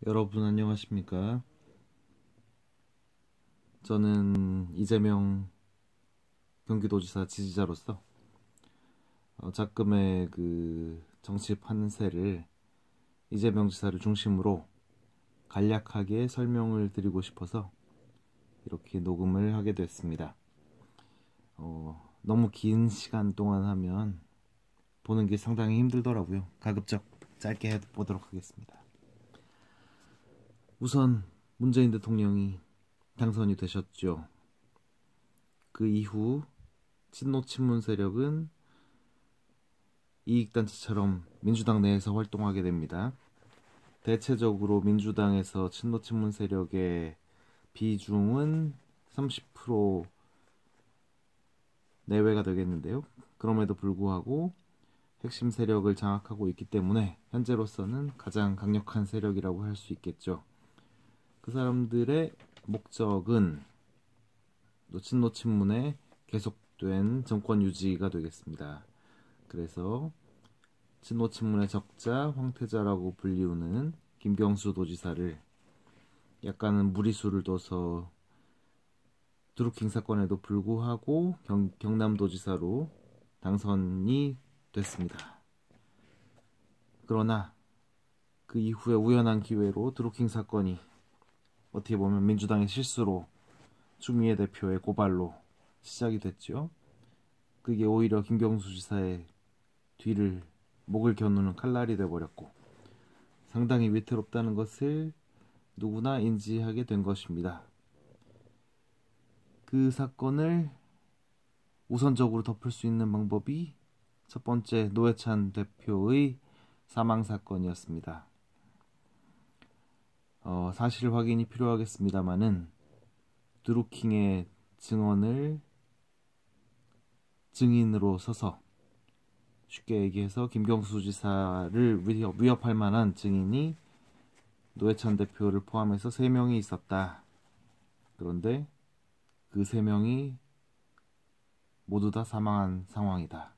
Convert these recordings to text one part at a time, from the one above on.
여러분 안녕하십니까? 저는 이재명 경기도지사 지지자로서 작금의 그 정치 판세를 이재명 지사를 중심으로 간략하게 설명을 드리고 싶어서 이렇게 녹음을 하게 됐습니다. 너무 긴 시간 동안 하면 보는 게 상당히 힘들더라고요. 가급적 짧게 해보도록 하겠습니다. 우선 문재인 대통령이 당선이 되셨죠. 그 이후 친노 친문 세력은 이익단체처럼 민주당 내에서 활동하게 됩니다. 대체적으로 민주당에서 친노 친문 세력의 비중은 30% 내외가 되겠는데요. 그럼에도 불구하고 핵심 세력을 장악하고 있기 때문에 현재로서는 가장 강력한 세력이라고 할 수 있겠죠. 그 사람들의 목적은 친노 친문의 계속된 정권 유지가 되겠습니다. 그래서 친노 친문의 적자 황태자라고 불리우는 김경수 도지사를 약간은 무리수를 둬서 드루킹 사건에도 불구하고 경남도지사로 당선이 됐습니다. 그러나 그 이후에 우연한 기회로 드루킹 사건이 어떻게 보면 민주당의 실수로 추미애 대표의 고발로 시작이 됐죠. 그게 오히려 김경수 지사의 목을 겨누는 칼날이 돼버렸고 상당히 위태롭다는 것을 누구나 인지하게 된 것입니다. 그 사건을 우선적으로 덮을 수 있는 방법이 첫 번째 노회찬 대표의 사망 사건이었습니다. 사실 확인이 필요하겠습니다만은 드루킹의 증인으로 서서 쉽게 얘기해서 김경수 지사를 위협할 만한 증인이 노회찬 대표를 포함해서 3명이 있었다. 그런데 그 3명이 모두 다 사망한 상황이다.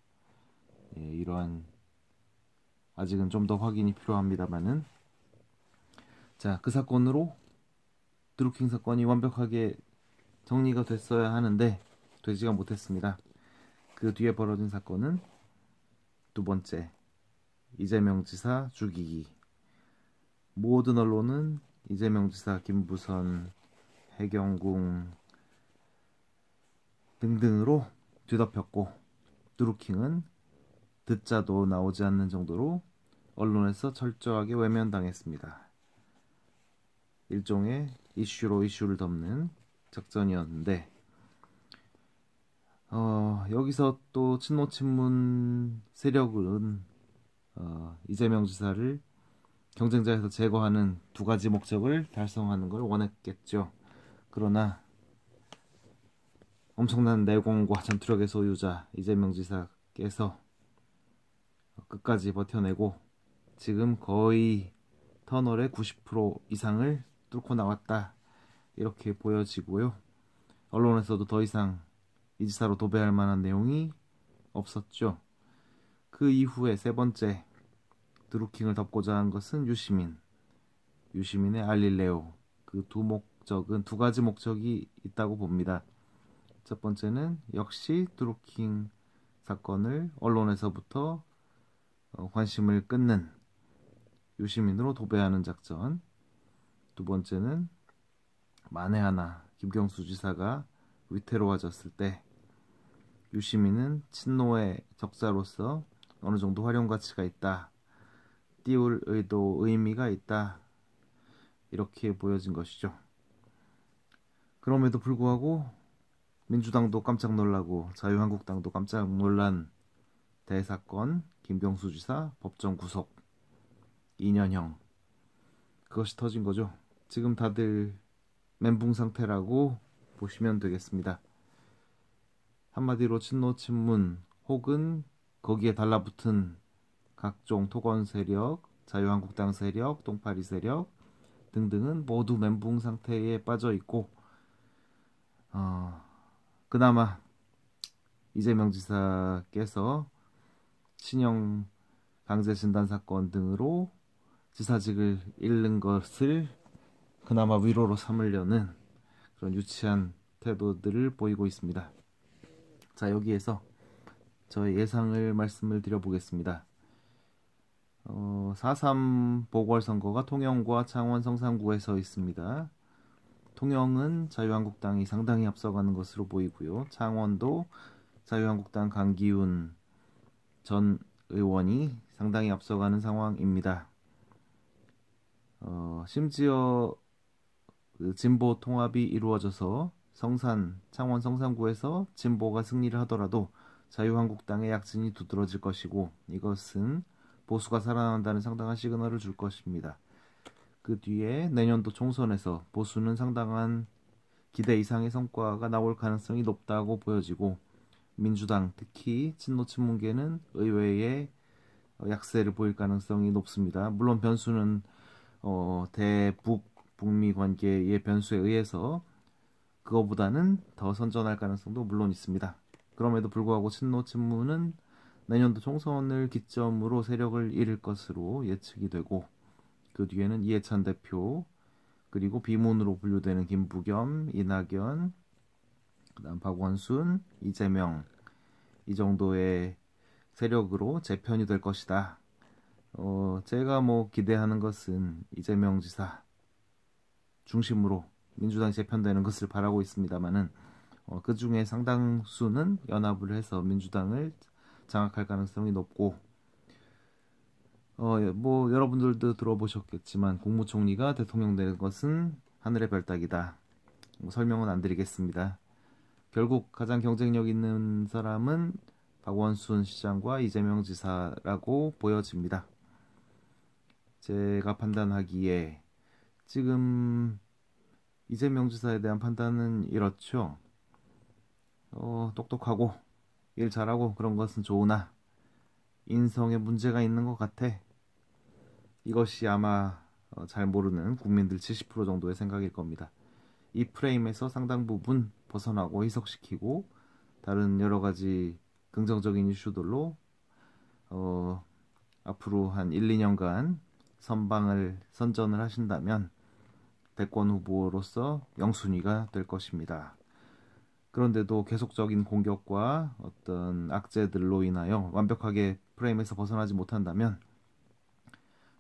이러한 아직은 좀 더 확인이 필요합니다만은 그 사건으로 드루킹 사건이 완벽하게 정리가 됐어야 하는데 되지가 못했습니다. 그 뒤에 벌어진 사건은 두 번째 이재명 지사 죽이기. 모든 언론은 이재명 지사, 김부선, 해경궁 등등으로 뒤덮였고 드루킹은 듣자도 나오지 않는 정도로 언론에서 철저하게 외면당했습니다. 일종의 이슈로 이슈를 덮는 작전이었는데 여기서 또 친노 친문 세력은 이재명 지사를 경쟁자에서 제거하는 두 가지 목적을 달성하는 걸 원했겠죠. 그러나 엄청난 내공과 전투력의 소유자 이재명 지사께서 끝까지 버텨내고 지금 거의 터널의 90% 이상을 뚫고 나왔다, 이렇게 보여지고요. 언론에서도 더 이상 이 지사로 도배할 만한 내용이 없었죠. 그 이후에 세 번째 드루킹을 덮고자 한 것은 유시민의 알릴레오. 그 두 가지 목적이 있다고 봅니다. 첫 번째는 역시 드루킹 사건을 언론에서부터 관심을 끊는 유시민으로 도배하는 작전. 두 번째는 만에 하나 김경수 지사가 위태로워졌을 때 유시민은 친노의 적자로서 어느 정도 활용 가치가 있다, 띄울 의미가 있다, 이렇게 보여진 것이죠. 그럼에도 불구하고 민주당도 깜짝 놀라고 자유한국당도 깜짝 놀란 대사건, 김경수 지사 법정 구속 2년형, 그것이 터진 거죠. 지금 다들 멘붕 상태라고 보시면 되겠습니다. 한마디로 친노 친문 혹은 거기에 달라붙은 각종 토건 세력, 자유한국당 세력, 똥파리 세력 등등은 모두 멘붕 상태에 빠져 있고 그나마 이재명 지사께서 신형 강제 진단 사건 등으로 지사직을 잃는 것을 그나마 위로로 삼으려는 그런 유치한 태도들을 보이고 있습니다. 자, 여기에서 저의 예상을 말씀을 드려보겠습니다. 4.3 보궐선거가 통영과 창원 성산구에서 있습니다. 통영은 자유한국당이 상당히 앞서가는 것으로 보이고요. 창원도 자유한국당 강기훈 전 의원이 상당히 앞서가는 상황입니다. 심지어 진보 통합이 이루어져서 창원 성산구에서 진보가 승리를 하더라도 자유한국당의 약진이 두드러질 것이고, 이것은 보수가 살아난다는 상당한 시그널을 줄 것입니다. 그 뒤에 내년도 총선에서 보수는 상당한 기대 이상의 성과가 나올 가능성이 높다고 보여지고, 민주당, 특히 친노친문계는 의회에 약세를 보일 가능성이 높습니다. 물론 변수는 북미 관계의 변수에 의해서 그거보다는 더 선전할 가능성도 물론 있습니다. 그럼에도 불구하고 친노친문은 내년도 총선을 기점으로 세력을 잃을 것으로 예측이 되고, 그 뒤에는 이해찬 대표, 그리고 비문으로 분류되는 김부겸, 이낙연, 그다음 박원순, 이재명, 이 정도의 세력으로 재편이 될 것이다. 제가 기대하는 것은 이재명 지사 중심으로 민주당이 재편되는 것을 바라고 있습니다만은, 그 중에 상당수는 연합을 해서 민주당을 장악할 가능성이 높고, 여러분들도 들어보셨겠지만 국무총리가 대통령 되는 것은 하늘의 별따기다. 설명은 안 드리겠습니다. 결국 가장 경쟁력 있는 사람은 박원순 시장과 이재명 지사라고 보여집니다. 제가 판단하기에 지금 이재명 지사에 대한 판단은 이렇죠. 똑똑하고 일 잘하고 그런 것은 좋으나 인성에 문제가 있는 것 같아. 이것이 아마 잘 모르는 국민들 70% 정도의 생각일 겁니다. 이 프레임에서 상당 부분 벗어나고 희석시키고 다른 여러 가지 긍정적인 이슈들로 앞으로 한 1, 2년간 선전을 하신다면 대권 후보로서 영순위가 될 것입니다. 그런데도 계속적인 공격과 어떤 악재들로 인하여 완벽하게 프레임에서 벗어나지 못한다면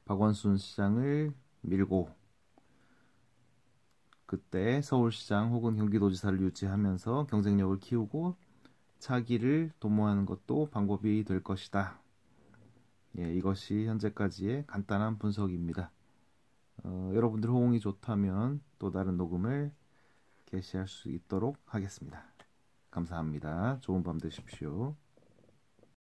박원순 시장을 밀고 그때 서울시장 혹은 경기도지사를 유지하면서 경쟁력을 키우고 차기를 도모하는 것도 방법이 될 것이다. 예, 이것이 현재까지의 간단한 분석입니다. 여러분들 호응이 좋다면 또 다른 녹음을 게시할 수 있도록 하겠습니다. 감사합니다. 좋은 밤 되십시오.